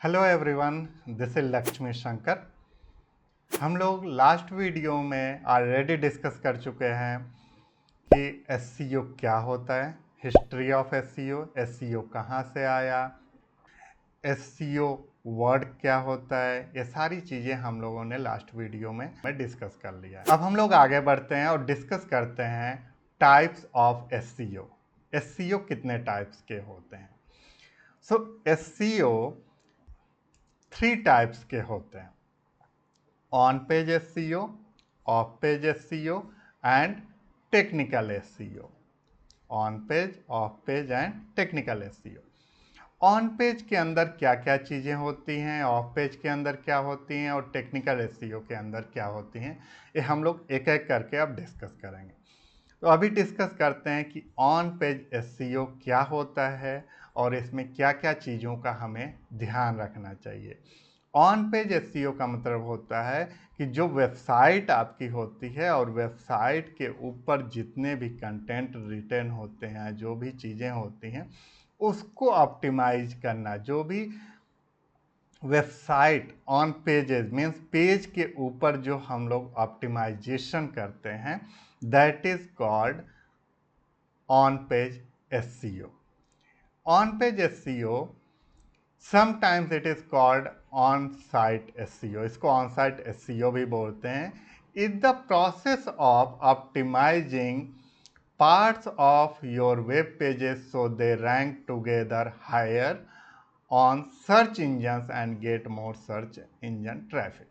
Hello everyone, this is Lakshmi Shankar. हम लोग last video में ऑलरेडी डिस्कस कर चुके हैं कि एससीओ क्या होता है, हिस्ट्री ऑफ एससीओ कहाँ से आया, एससीओ वर्ड क्या होता है। ये सारी चीज़ें हम लोगों ने लास्ट वीडियो में डिस्कस कर लिया है। अब हम लोग आगे बढ़ते हैं और डिस्कस करते हैं टाइप्स ऑफ एससीओ। एससीओ कितने टाइप्स के होते हैं? सो एससीओ 3 टाइप्स के होते हैं: on page SCO, of page SCO and technical SCO. On page, of page and technical SCO. On page के अंदर क्या क्या चीज़ें होती हैं, ऑफ पेज के अंदर क्या होती हैं और टेक्निकल एससीओ के अंदर क्या होती हैं, ये हम लोग एक एक करके अब डिस्कस करेंगे। तो अभी डिस्कस करते हैं कि ऑन पेज एससीओ क्या होता है और इसमें क्या क्या चीज़ों का हमें ध्यान रखना चाहिए। ऑन पेज एसईओ का मतलब होता है कि जो वेबसाइट आपकी होती है और वेबसाइट के ऊपर जितने भी कंटेंट रिटर्न होते हैं, जो भी चीज़ें होती हैं, उसको ऑप्टिमाइज करना। जो भी website on pages means page के ऊपर जो हम लोग ऑप्टिमाइजेशन करते हैं, that is called on page SEO. On page SEO sometimes it is called on site SEO, इसको ऑन साइट एसईओ भी बोलते हैं। Is the process of optimising parts of your web pages so they rank together higher on search engines and get more search engine traffic.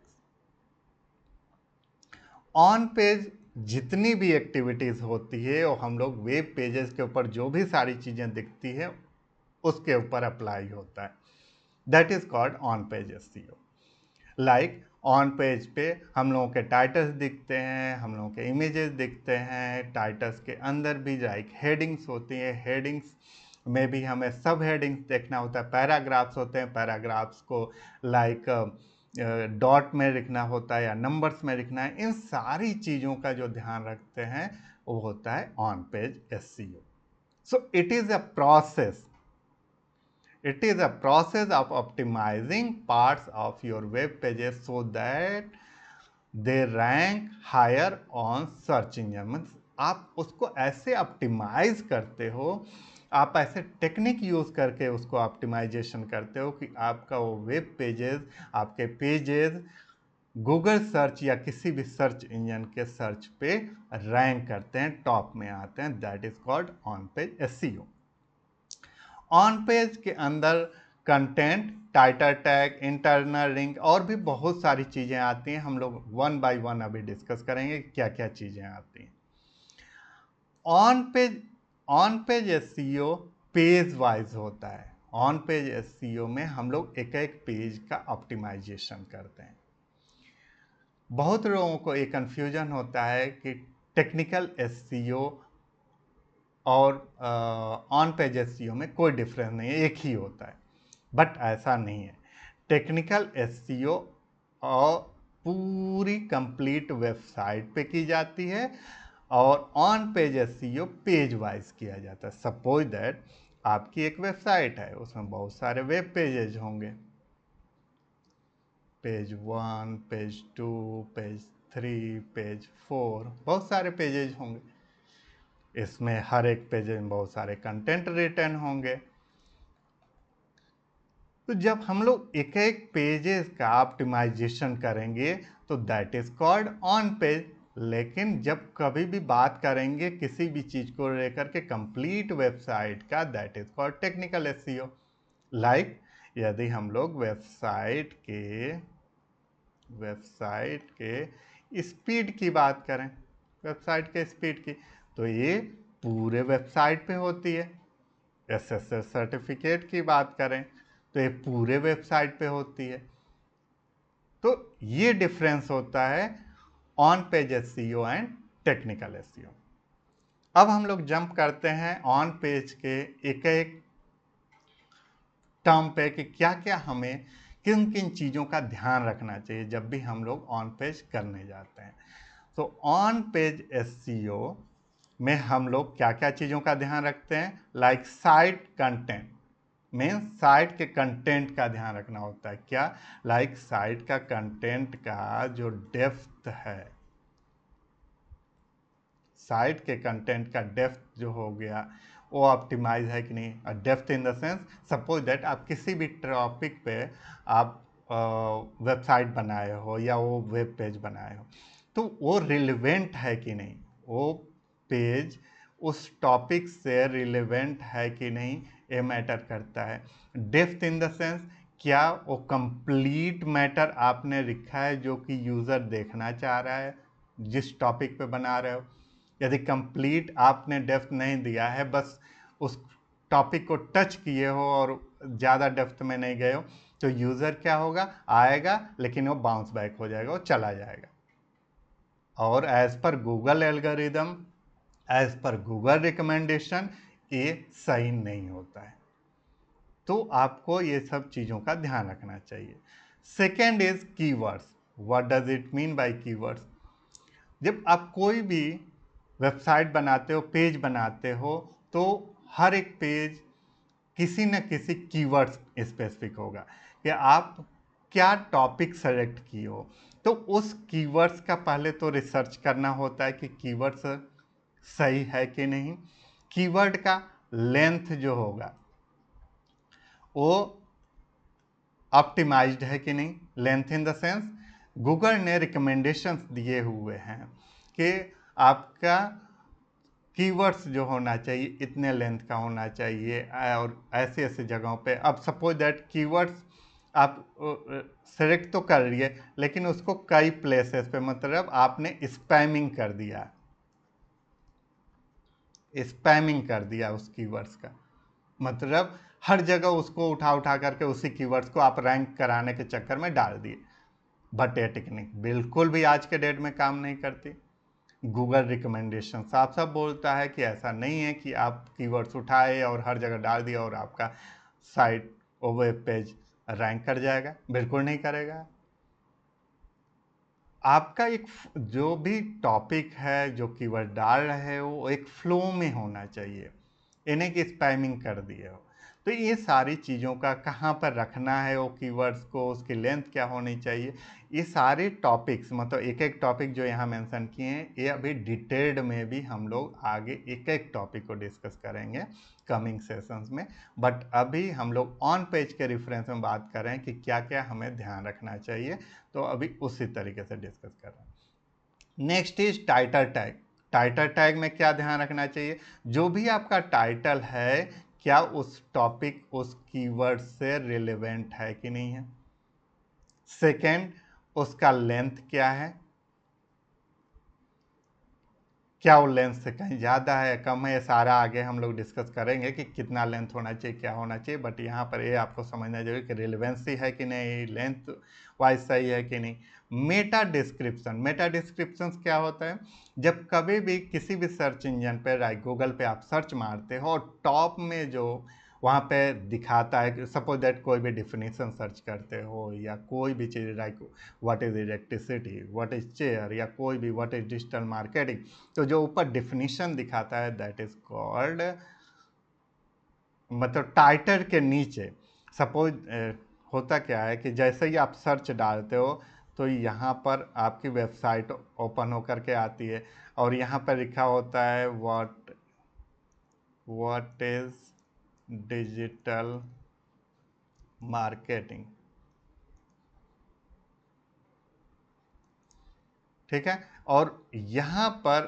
On page जितनी भी activities होती है और हम लोग वेब पेजेस के ऊपर जो भी सारी चीज़ें दिखती है उसके ऊपर अप्लाई होता है, that is called on page SEO. Like on page पे हम लोगों के टाइटल्स दिखते हैं, हम लोगों के इमेजेस दिखते हैं, टाइटल्स के अंदर भी लाइक हेडिंग्स होती हैं, हेडिंग्स में भी हमें सब हेडिंग्स देखना होता है, पैराग्राफ्स होते हैं, पैराग्राफ्स को लाइक डॉट में लिखना होता है या नंबर्स में लिखना है। इन सारी चीज़ों का जो ध्यान रखते हैं वो होता है on page SEO. So it is a process. It is a process of optimizing parts of your web pages so that they rank higher on search engine. Means आप उसको ऐसे ऑप्टिमाइज करते हो, आप ऐसे टेक्निक यूज़ करके उसको optimisation करते हो कि आपका वो वेब पेजेस, आपके पेजेस गूगल सर्च या किसी भी सर्च इंजन के सर्च पे रैंक करते हैं, टॉप में आते हैं। That is called on page SEO. On page के अंदर content, title tag, internal link और भी बहुत सारी चीज़ें आती हैं। हम लोग वन बाय वन अभी डिस्कस करेंगे क्या क्या चीज़ें आती हैं। On page SEO page wise होता है। ऑन पेज एसईओ में हम लोग एक एक पेज का ऑप्टिमाइजेशन करते हैं। बहुत लोगों को एक कन्फ्यूजन होता है कि टेक्निकल एसईओ और ऑन पेज एसईओ में कोई डिफरेंस नहीं है, एक ही होता है। बट ऐसा नहीं है। टेक्निकल एसईओ और पूरी कंप्लीट वेबसाइट पे की जाती है और on page SEO page wise किया जाता है। सपोज दैट आपकी एक वेबसाइट है, उसमें बहुत सारे वेब पेजेज होंगे, पेज 1, पेज 2, पेज 3, पेज 4, बहुत सारे पेजेज होंगे। इसमें हर एक पेज में बहुत सारे कंटेंट रिटर्न होंगे। तो जब हम लोग एक एक पेजेस का ऑप्टिमाइजेशन करेंगे तो that is called on page. लेकिन जब कभी भी बात करेंगे किसी भी चीज़ को लेकर के कंप्लीट वेबसाइट का, that is called technical SEO. Like यदि हम लोग वेबसाइट के स्पीड की बात करें, वेबसाइट के स्पीड की, तो ये पूरे वेबसाइट पे होती है। एसएसएल सर्टिफिकेट की बात करें तो ये पूरे वेबसाइट पे होती है। तो ये डिफरेंस होता है on page SEO and technical SEO. अब हम लोग जंप करते हैं ऑन पेज के एक एक टर्म पे कि क्या क्या हमें किन किन चीज़ों का ध्यान रखना चाहिए जब भी हम लोग ऑन पेज करने जाते हैं। तो ऑन पेज एसईओ में हम लोग क्या क्या चीज़ों का ध्यान रखते हैं, like site content. Means site के कंटेंट का ध्यान रखना होता है। क्या? लाइक साइट का कंटेंट का जो डेप्थ है, साइट के कंटेंट का डेप्थ जो हो गया वो ऑप्टिमाइज है कि नहीं। Depth in the sense, suppose that आप किसी भी टॉपिक पे आप वेबसाइट बनाए हो या वो वेब पेज बनाए हो, तो वो रिलेवेंट है कि नहीं, वो पेज उस टॉपिक से रिलेवेंट है कि नहीं, ये मैटर करता है। डेप्थ इन द सेंस, क्या वो कंप्लीट मैटर आपने लिखा है जो कि यूज़र देखना चाह रहा है जिस टॉपिक पे बना रहे हो। यदि कंप्लीट आपने डेप्थ नहीं दिया है, बस उस टॉपिक को टच किए हो और ज़्यादा डेप्थ में नहीं गए हो, तो यूज़र क्या होगा, आएगा लेकिन वो बाउंस बैक हो जाएगा, वो चला जाएगा। और एज पर गूगल एल्गोरिदम, एज पर गूगल रिकमेंडेशन, ये सही नहीं होता है। तो आपको ये सब चीज़ों का ध्यान रखना चाहिए। Second is keywords. What does it mean by keywords? जब आप कोई भी वेबसाइट बनाते हो, पेज बनाते हो, तो हर एक पेज किसी न किसी कीवर्ड्स स्पेसिफिक होगा कि आप क्या टॉपिक सेलेक्ट किए हो। तो उस कीवर्ड्स का पहले तो रिसर्च करना होता है कि कीवर्ड्स सही है कि नहीं। कीवर्ड का लेंथ जो होगा वो ऑप्टिमाइज्ड है कि नहीं। Length in the sense, Google ने रिकमेंडेशंस दिए हुए हैं कि आपका कीवर्ड्स जो होना चाहिए इतने लेंथ का होना चाहिए, और ऐसे ऐसे जगहों पे। अब सपोज दैट कीवर्ड्स आप सेलेक्ट तो कर लिए, लेकिन उसको कई प्लेसेस पे, मतलब आपने स्पैमिंग कर दिया, स्पैमिंग कर दिया उस कीवर्ड्स का, मतलब हर जगह उसको उठा उठा करके उसी कीवर्ड्स को आप रैंक कराने के चक्कर में डाल दिए। बट ये टेक्निक बिल्कुल भी आज के डेट में काम नहीं करती। गूगल रिकमेंडेशन साफ साफ बोलता है कि ऐसा नहीं है कि आप कीवर्ड्स उठाए और हर जगह डाल दिया और आपका साइट और वेब पेज रैंक कर जाएगा, बिल्कुल नहीं करेगा। आपका एक जो भी टॉपिक है, जो कीवर्ड डाल रहे हो, वो एक फ्लो में होना चाहिए, इन्हें कि स्पैमिंग कर दिए हो। तो ये सारी चीज़ों का कहाँ पर रखना है वो कीवर्ड्स को, उसकी लेंथ क्या होनी चाहिए, ये सारे टॉपिक्स, मतलब एक एक टॉपिक जो यहाँ मेंशन किए हैं, ये अभी डिटेल्ड में भी हम लोग आगे एक एक टॉपिक को डिस्कस करेंगे कमिंग सेशंस में। बट अभी हम लोग ऑन पेज के रेफरेंस में बात कर रहे हैं कि क्या क्या हमें ध्यान रखना चाहिए, तो अभी उसी तरीके से डिस्कस कर रहे हैं। Next is title tag. Title tag में क्या ध्यान रखना चाहिए? जो भी आपका टाइटल है, क्या उस टॉपिक उस कीवर्ड से रिलेवेंट है कि नहीं है। सेकेंड, उसका लेंथ क्या है, क्या वो लेंथ से कहीं ज़्यादा है, कम है, सारा आगे हम लोग डिस्कस करेंगे कि कितना लेंथ होना चाहिए, क्या होना चाहिए। बट यहाँ पर ये आपको समझना जरूरी कि रिलेवेंसी है कि नहीं, लेंथ वाइज सही है कि नहीं। Meta description. मेटा डिस्क्रिप्शन क्या होता है? जब कभी भी किसी भी सर्च इंजन पे, लाइक गूगल पे आप सर्च मारते हो और टॉप में जो वहाँ पे दिखाता है, सपोज दैट कोई भी डिफिनीशन सर्च करते हो या कोई भी चीज़, like what is electricity, what is chair, या कोई भी व्हाट इज डिजिटल मार्केटिंग, तो जो ऊपर डिफिनीशन दिखाता है दैट इज कॉल्ड, मतलब टाइटल के नीचे सपोज होता क्या है कि जैसे ही आप सर्च डालते हो तो यहाँ पर आपकी वेबसाइट ओपन होकर के आती है और यहाँ पर लिखा होता है व्हाट इज डिजिटल मार्केटिंग। ठीक है, और यहाँ पर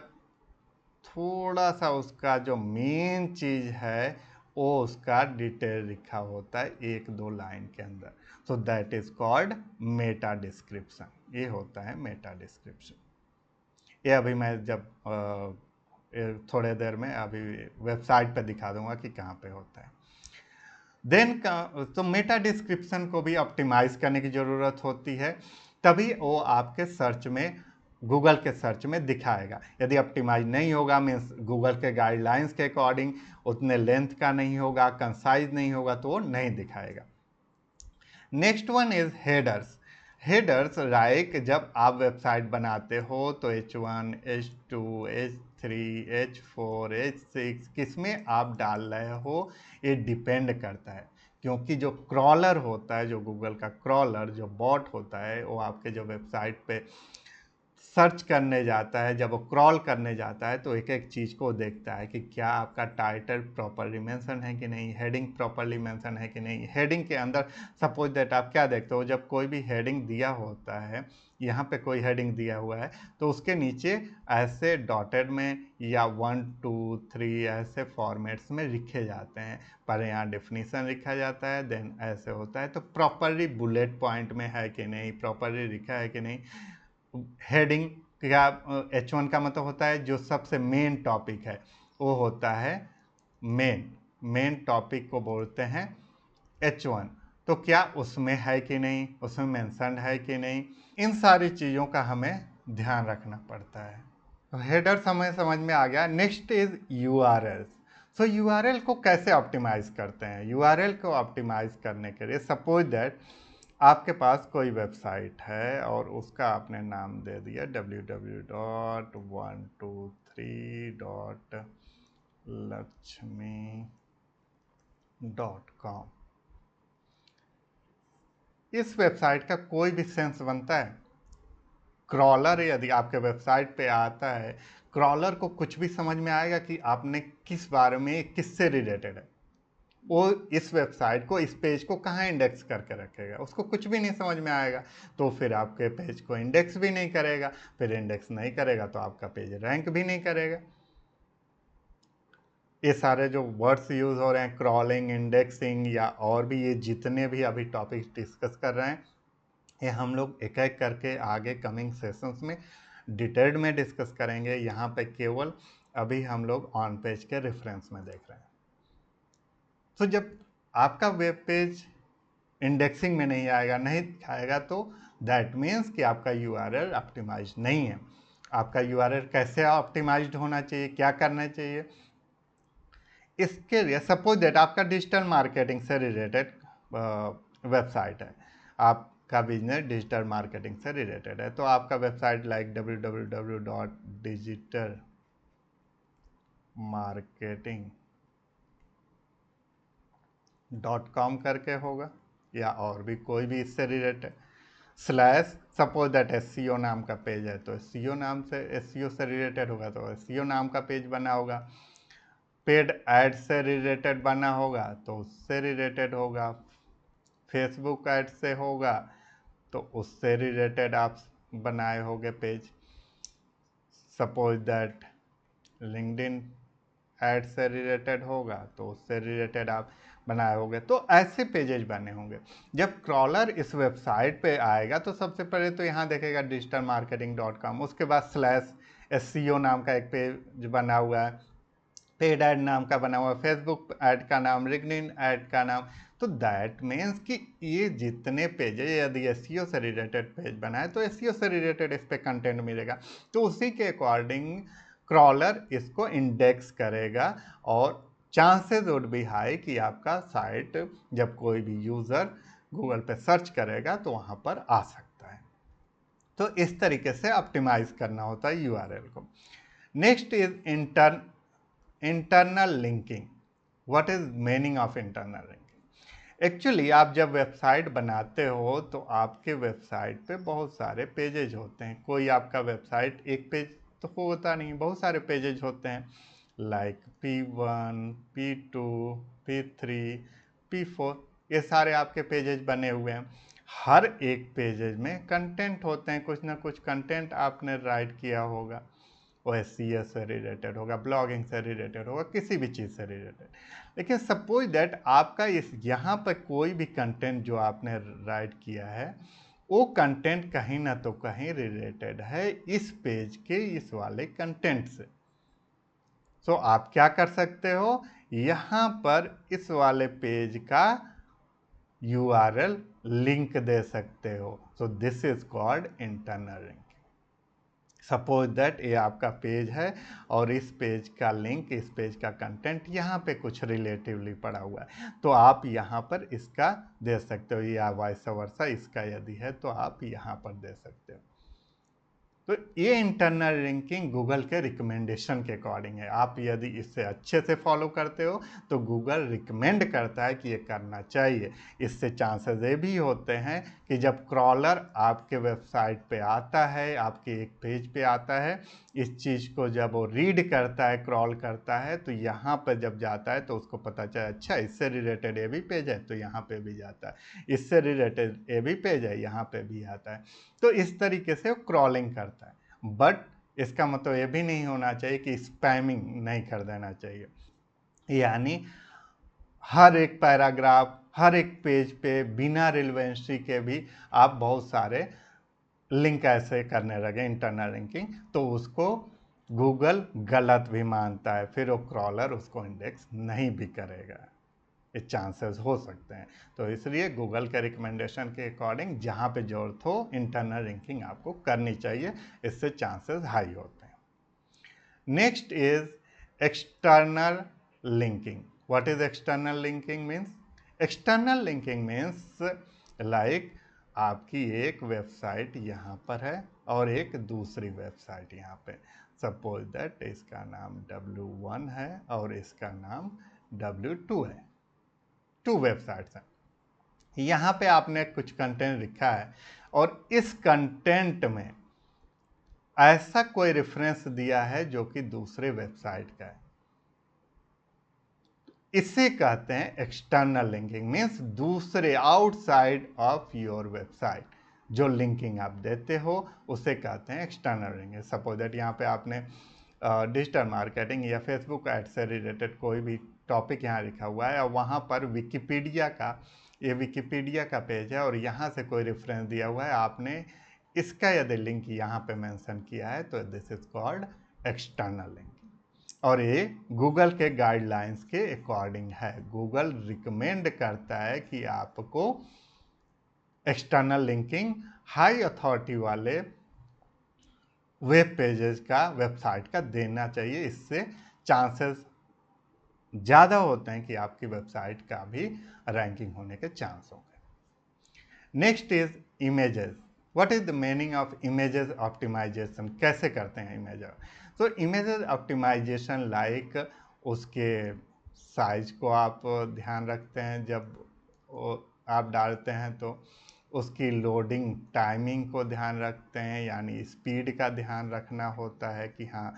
थोड़ा सा उसका जो मेन चीज है वो उसका डिटेल लिखा होता है एक दो लाइन के अंदर, so that is called Meta description. ये होता है मेटा डिस्क्रिप्शन। ये अभी मैं जब थोड़े देर में अभी वेबसाइट पे दिखा दूंगा कि कहाँ पे होता है। देन तो मेटा डिस्क्रिप्शन को भी ऑप्टिमाइज करने की ज़रूरत होती है, तभी वो आपके सर्च में, गूगल के सर्च में दिखाएगा। यदि ऑप्टिमाइज नहीं होगा, मीन्स गूगल के गाइडलाइंस के अकॉर्डिंग उतने लेंथ का नहीं होगा, कंसाइज नहीं होगा, तो वो नहीं दिखाएगा। Next one is headers. Headers like जब आप वेबसाइट बनाते हो तो H1, H2, H3, H4, H6 किस में आप डाल रहे हो, ये डिपेंड करता है। क्योंकि जो क्रॉलर होता है, जो गूगल का क्रॉलर, जो बॉट होता है, वो आपके जो वेबसाइट पे सर्च करने जाता है, जब वो क्रॉल करने जाता है तो एक एक चीज़ को देखता है कि क्या आपका टाइटल प्रॉपरली मेंशन है कि नहीं, हेडिंग प्रॉपरली मेंशन है कि नहीं। हेडिंग के अंदर सपोज दैट आप क्या देखते हो, जब कोई भी हेडिंग दिया होता है, यहाँ पे कोई हेडिंग दिया हुआ है तो उसके नीचे ऐसे डॉटेड में या 1 2 3 ऐसे फॉर्मेट्स में लिखे जाते हैं। पर यहाँ डेफिनीशन लिखा जाता है, देन ऐसे होता है। तो प्रॉपरली बुलेट पॉइंट में है कि नहीं, प्रॉपरली लिखा है कि नहीं। हेडिंग का H1 का मतलब होता है जो सबसे मेन टॉपिक है, वो होता है मेन टॉपिक को बोलते हैं H1। तो क्या उसमें है कि नहीं, उसमें मेंशन है कि नहीं, इन सारी चीज़ों का हमें ध्यान रखना पड़ता है। तो हेडर समझ में आ गया। Next is URL। So URL को कैसे ऑप्टिमाइज करते हैं। URL को ऑप्टिमाइज करने के लिए सपोज दैट आपके पास कोई वेबसाइट है और उसका आपने नाम दे दिया www.123.lakshmi.com। इस वेबसाइट का कोई भी सेंस बनता है? क्रॉलर यदि आपके वेबसाइट पे आता है, क्रॉलर को कुछ भी समझ में आएगा कि आपने किस बारे में, किससे रिलेटेड है। वो इस वेबसाइट को, इस पेज को कहाँ इंडेक्स करके रखेगा, उसको कुछ भी नहीं समझ में आएगा। तो फिर आपके पेज को इंडेक्स भी नहीं करेगा। फिर इंडेक्स नहीं करेगा तो आपका पेज रैंक भी नहीं करेगा। ये सारे जो वर्ड्स यूज हो रहे हैं, क्रॉलिंग, इंडेक्सिंग या और भी, ये जितने भी अभी टॉपिक डिस्कस कर रहे हैं, ये हम लोग एक एक करके आगे कमिंग सेशंस में डिटेल्ड में डिस्कस करेंगे। यहाँ पे केवल अभी हम लोग ऑन पेज के रेफरेंस में देख रहे हैं। तो जब आपका वेब पेज इंडेक्सिंग में नहीं आएगा, नहीं दिखाएगा, तो दैट मीन्स कि आपका URL ऑप्टिमाइज नहीं है। आपका URL कैसे ऑप्टिमाइज्ड होना चाहिए, क्या करना चाहिए? इसके लिए सपोज दैट आपका डिजिटल मार्केटिंग से रिलेटेड वेबसाइट है, आपका बिजनेस डिजिटल मार्केटिंग से रिलेटेड है, तो आपका वेबसाइट लाइक www.digitalmarketing.com करके होगा, या और भी कोई भी इससे related slash, suppose that SEO नाम का पेज है तो SEO नाम से, SEO से रिलेटेड होगा तो SEO नाम का पेज बना होगा। पेड ऐड से रिलेटेड बना होगा तो उससे रिलेटेड होगा। फेसबुक ऐड से होगा तो उससे रिलेटेड आप बनाए होंगे page. Suppose that LinkedIn add से रिलेटेड होगा तो उससे रिलेटेड आप बनाए होंगे। तो ऐसे पेजेस बने होंगे। जब क्रॉलर इस वेबसाइट पे आएगा तो सबसे पहले तो यहाँ देखेगा digitalmarketing.com, उसके बाद स्लैश SEO नाम का एक पेज बना हुआ है, पेड ऐड नाम का बना हुआ, फेसबुक ऐड का नाम, लिंक्डइन ऐड का नाम। तो दैट मीन्स कि ये जितने पेज है, यदि SEO से रिलेटेड पेज बना है तो SEO से रिलेटेड इस पे कंटेंट मिलेगा। तो उसी के अकॉर्डिंग क्रॉलर इसको इंडेक्स करेगा और चांसेस वुड बी हाई कि आपका साइट जब कोई भी यूज़र गूगल पे सर्च करेगा तो वहाँ पर आ सकता है। तो इस तरीके से ऑप्टिमाइज करना होता है URL को। Next is internal linking. What is meaning of internal linking? Actually आप जब वेबसाइट बनाते हो तो आपके वेबसाइट पे बहुत सारे पेजेज होते हैं। कोई आपका वेबसाइट एक पेज तो होता नहीं, बहुत सारे पेजेज होते हैं, like P1 P2 P3 P4, ये सारे आपके पेजेज बने हुए हैं। हर एक पेजेज में कंटेंट होते हैं, कुछ ना कुछ कंटेंट आपने राइट किया होगा। वो SEO से रिलेटेड होगा, ब्लॉगिंग से रिलेटेड होगा, किसी भी चीज़ से रिलेटेड। लेकिन सपोज दैट आपका इस यहाँ पर कोई भी कंटेंट जो आपने राइट किया है, वो कंटेंट कहीं ना तो कहीं रिलेटेड है इस पेज के इस वाले कंटेंट से। सो आप क्या कर सकते हो, यहाँ पर इस वाले पेज का URL लिंक दे सकते हो। So this is called internal link. Suppose that ये आपका पेज है और इस पेज का लिंक, इस पेज का कंटेंट यहाँ पे कुछ रिलेटिवली पड़ा हुआ है, तो आप यहाँ पर इसका दे सकते हो, या वाइस वर्सा इसका यदि है तो आप यहाँ पर दे सकते हो। तो ये इंटरनल रैंकिंग गूगल के रिकमेंडेशन के अकॉर्डिंग है। आप यदि इससे अच्छे से फॉलो करते हो तो गूगल रिकमेंड करता है कि ये करना चाहिए। इससे चांसेस ये भी होते हैं कि जब क्रॉलर आपके वेबसाइट पे आता है, आपके एक पेज पे आता है, इस चीज़ को जब वो रीड करता है, क्रॉल करता है, तो यहाँ पर जब जाता है तो उसको पता चला अच्छा इससे रिलेटेड ये भी पेज है, तो यहाँ पे भी जाता है, इससे रिलेटेड ये भी पेज है, यहाँ पे भी आता है। तो इस तरीके से वो क्रॉलिंग करता है। बट इसका मतलब ये भी नहीं होना चाहिए कि स्पैमिंग नहीं कर देना चाहिए, यानी हर एक पैराग्राफ, हर एक पेज पे बिना रिलेवेंसी के भी आप बहुत सारे लिंक ऐसे करने लगे इंटरनल लिंकिंग, तो उसको गूगल गलत भी मानता है, फिर वो क्रॉलर उसको इंडेक्स नहीं भी करेगा। ये चांसेस हो सकते हैं। तो इसलिए गूगल के रिकमेंडेशन के अकॉर्डिंग जहाँ पे ज़रूरत हो इंटरनल रैंकिंग आपको करनी चाहिए, इससे चांसेस हाई होते हैं। Next is external linking. What is external linking means? External linking means like आपकी एक वेबसाइट यहाँ पर है और एक दूसरी वेबसाइट यहाँ पे, सपोज दैट इसका नाम W1 है और इसका नाम W2 है, 2 वेबसाइट्स हैं। यहाँ पे आपने कुछ कंटेंट लिखा है और इस कंटेंट में ऐसा कोई रेफरेंस दिया है जो कि दूसरे वेबसाइट का है, इसे कहते हैं एक्सटर्नल लिंकिंग। मीन्स दूसरे आउटसाइड ऑफ योर वेबसाइट जो लिंकिंग आप देते हो उसे कहते हैं एक्सटर्नल लिंकिंग। सपोज दैट यहाँ पे आपने डिजिटल मार्केटिंग या फेसबुक एड से रिलेटेड कोई भी टॉपिक यहाँ लिखा हुआ है और वहाँ पर विकिपीडिया का, ये विकिपीडिया का पेज है और यहाँ से कोई रेफरेंस दिया हुआ है, आपने इसका यदि लिंक यहाँ पे मेंशन किया है तो this is called external link. और ये गूगल के गाइडलाइंस के अकॉर्डिंग है। गूगल रिकमेंड करता है कि आपको एक्सटर्नल लिंकिंग हाई अथॉरिटी वाले वेब पेजेस का, वेबसाइट का देना चाहिए। इससे चांसेस ज़्यादा होते हैं कि आपकी वेबसाइट का भी रैंकिंग होने के चांस होंगे। Next is images. What is the meaning of images optimisation? कैसे करते हैं इमेज? तो इमेजेस ऑप्टिमाइजेशन लाइक उसके साइज को आप ध्यान रखते हैं, जब आप डालते हैं तो उसकी लोडिंग टाइमिंग को ध्यान रखते हैं, यानी स्पीड का ध्यान रखना होता है कि हाँ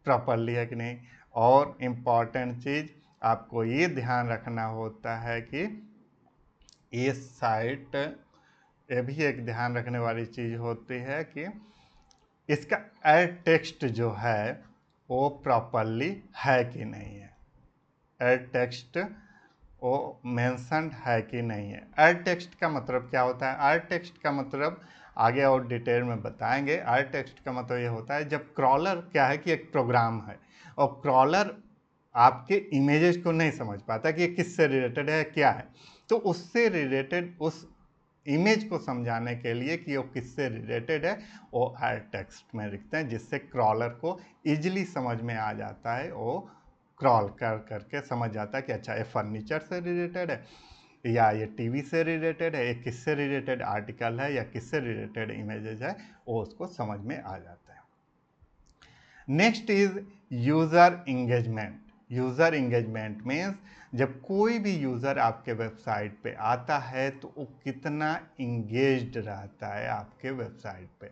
प्रॉपरली है कि नहीं। और इम्पॉर्टेंट चीज़ आपको ये ध्यान रखना होता है कि ये साइट, ये भी एक ध्यान रखने वाली चीज़ होती है कि इसका एड टेक्स्ट जो है वो प्रॉपरली है कि नहीं है, एड टेक्स्ट वो मेंशन्ड है कि नहीं है। एड टेक्स्ट का मतलब क्या होता है? एड टेक्स्ट का मतलब आगे और डिटेल में बताएंगे। एड टेक्स्ट का मतलब ये होता है जब क्रॉलर, क्या है कि एक प्रोग्राम है और क्रॉलर आपके इमेजेस को नहीं समझ पाता कि ये किससे रिलेटेड है, क्या है, तो उससे रिलेटेड उस इमेज को समझाने के लिए कि वो किससे रिलेटेड है वो एड टेक्स्ट में लिखते हैं, जिससे क्रॉलर को इजीली समझ में आ जाता है, वो क्रॉल कर करके समझ जाता है कि अच्छा ये फर्नीचर से रिलेटेड है या ये टीवी से रिलेटेड है, ये किससे रिलेटेड आर्टिकल है या किससे रिलेटेड इमेजेस है, वो उसको समझ में आ जाता है। Next is user engagement. User engagement means जब कोई भी यूज़र आपके वेबसाइट पे आता है तो वो कितना इंगेज्ड रहता है आपके वेबसाइट पे।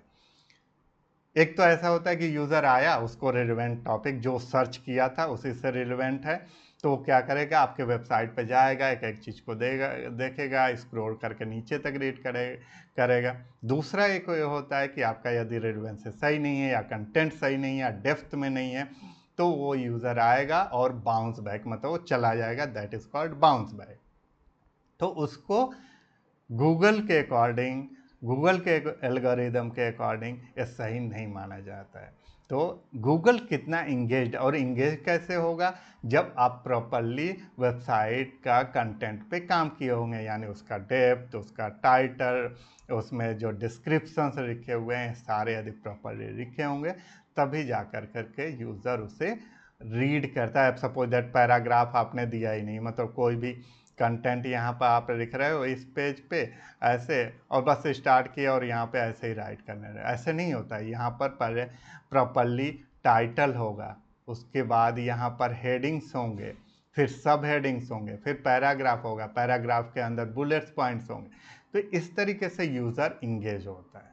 एक तो ऐसा होता है कि यूज़र आया, उसको रिलेवेंट टॉपिक जो सर्च किया था उसी से रिलेवेंट है, तो वो क्या करेगा, आपके वेबसाइट पे जाएगा, एक एक चीज़ को देखेगा, स्क्रॉल करके नीचे तक रीड करेगा। दूसरा एक ये होता है कि आपका यदि रिलेवेंस सही नहीं है या कंटेंट सही नहीं है या डेप्थ में नहीं है, तो वो यूज़र आएगा और बाउंस बैक, मतलब वो चला जाएगा, that is called bounce back. तो उसको गूगल के अकॉर्डिंग, गूगल के एल्गोरिदम के अकॉर्डिंग ये सही नहीं माना जाता है। तो गूगल कितना इंगेज्ड, और इंगेज कैसे होगा? जब आप प्रॉपरली वेबसाइट का कंटेंट पे काम किए होंगे, यानी उसका डेप्थ, उसका टाइटल, उसमें जो डिस्क्रिप्शंस लिखे हुए हैं सारे यदि प्रॉपरली लिखे होंगे, तभी जा कर करके यूज़र उसे रीड करता है। सपोज दैट पैराग्राफ आपने दिया ही नहीं, मतलब कोई भी कंटेंट यहाँ पर आप लिख रहे हो इस पेज पे ऐसे, और बस स्टार्ट किया और यहाँ पे ऐसे ही राइट करने रहे, ऐसे नहीं होता है। यहाँ पर पहले प्रॉपरली टाइटल होगा, उसके बाद यहाँ पर हेडिंग्स होंगे, फिर सब हेडिंग्स होंगे, फिर पैराग्राफ होगा, पैराग्राफ के अंदर बुलेट्स पॉइंट्स होंगे। तो इस तरीके से यूज़र इंगेज होता है,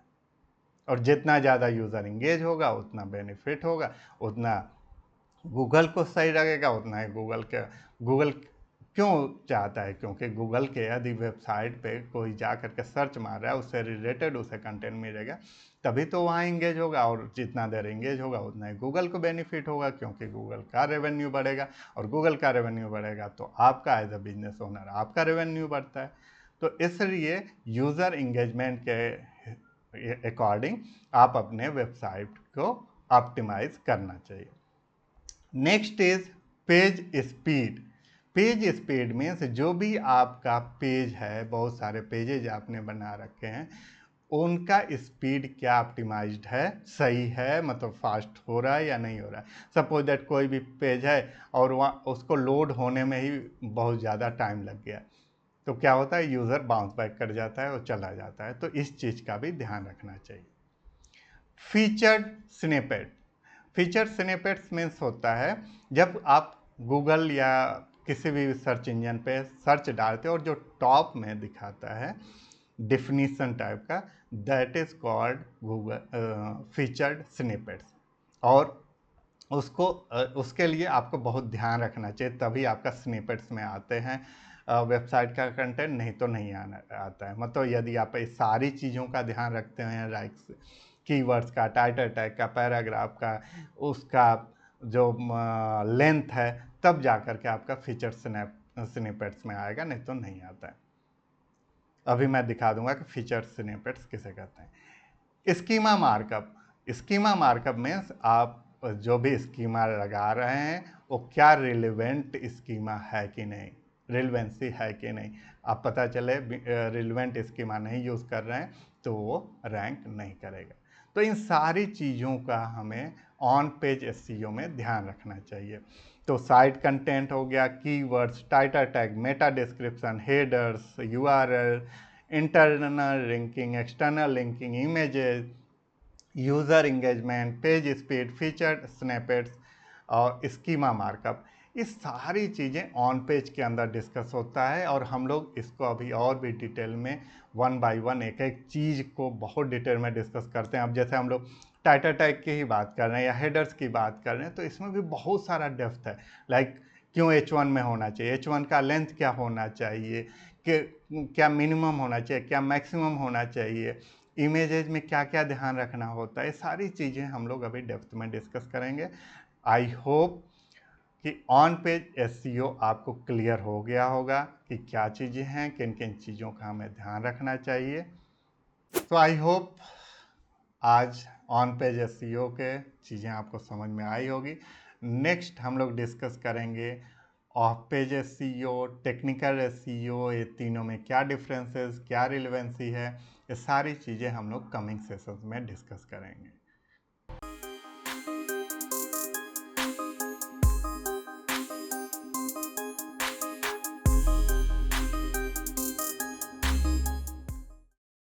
और जितना ज़्यादा यूज़र इंगेज होगा उतना बेनिफिट होगा, उतना गूगल को सही लगेगा, उतना ही गूगल क्यों चाहता है, क्योंकि गूगल के यदि वेबसाइट पे कोई जा करके सर्च मार रहा है, उससे रिलेटेड उसे कंटेंट मिलेगा, तभी तो वहाँ इंगेज होगा, और जितना देर इंगेज होगा उतना ही गूगल को बेनिफिट होगा, क्योंकि गूगल का रेवेन्यू बढ़ेगा, और गूगल का रेवेन्यू बढ़ेगा तो आपका एज अ बिजनेस ओनर आपका रेवेन्यू बढ़ता है। तो इसलिए यूज़र इंगेजमेंट के अकॉर्डिंग आप अपने वेबसाइट को ऑप्टिमाइज करना चाहिए। Next is page speed. Page speed means जो भी आपका पेज है, बहुत सारे पेजेज आपने बना रखे हैं, उनका स्पीड क्या ऑप्टिमाइज्ड है, सही है, मतलब फास्ट हो रहा है या नहीं हो रहा है। सपोज दैट कोई भी पेज है और वहाँ उसको लोड होने में ही बहुत ज़्यादा टाइम लग गया, तो क्या होता है, यूज़र बाउंस बैक कर जाता है और चला जाता है। तो इस चीज़ का भी ध्यान रखना चाहिए। Featured snippet. Feature snippets means होता है जब आप गूगल या किसी भी सर्च इंजन पे सर्च डालते हो और जो टॉप में दिखाता है डिफिनीशन टाइप का, that is called Google featured snippets. और उसके लिए आपको बहुत ध्यान रखना चाहिए, तभी आपका स्निपेट्स में आते हैं वेबसाइट का कंटेंट, नहीं तो नहीं आता है। मतलब यदि आप इस सारी चीज़ों का ध्यान रखते हैं, लाइक कीवर्ड्स का, टाइटल टैग का, पैराग्राफ का, उसका जो लेंथ है, तब जा कर के आपका फीचर स्निपेट्स में आएगा, नहीं तो नहीं आता है। अभी मैं दिखा दूंगा कि फीचर स्निपेट्स किसे कहते हैं। Schema markup. Schema markup means आप जो भी स्कीमा लगा रहे हैं वो क्या रिलेवेंट स्कीमा है कि नहीं, रिलेवेंसी है कि नहीं। आप पता चले रिलेवेंट स्कीमा नहीं यूज़ कर रहे हैं तो वो रैंक नहीं करेगा। तो इन सारी चीज़ों का हमें ऑन पेज एसईओ में ध्यान रखना चाहिए। तो साइट कंटेंट हो गया, keywords, title tag, meta description, headers, URL, internal linking, external linking, images, user engagement, page speed, feature snippets और स्कीमा मार्कअप, इस सारी चीज़ें ऑन पेज के अंदर डिस्कस होता है। और हम लोग इसको अभी और भी डिटेल में वन बाय वन एक एक चीज़ को बहुत डिटेल में डिस्कस करते हैं। अब जैसे हम लोग टाइटल टैग की ही बात कर रहे हैं या हेडर्स की बात कर रहे हैं, तो इसमें भी बहुत सारा डेप्थ है। लाइक क्यों H1 में होना चाहिए, H1 का लेंथ क्या होना चाहिए, कि क्या मिनिमम होना चाहिए, क्या मैक्सिमम होना चाहिए, इमेजेज में क्या क्या ध्यान रखना होता है, सारी चीज़ें हम लोग अभी डेप्थ में डिस्कस करेंगे। आई होप कि ऑन पेज एसईओ आपको क्लियर हो गया होगा कि क्या चीज़ें हैं, किन किन चीज़ों का हमें ध्यान रखना चाहिए। तो आई होप आज ऑन पेज एसईओ के चीज़ें आपको समझ में आई होगी। नेक्स्ट हम लोग डिस्कस करेंगे of page SEO, technical SEO, ये तीनों में क्या डिफरेंसेस, क्या रिलेवेंसी है, ये सारी चीज़ें हम लोग कमिंग सेशंस में डिस्कस करेंगे।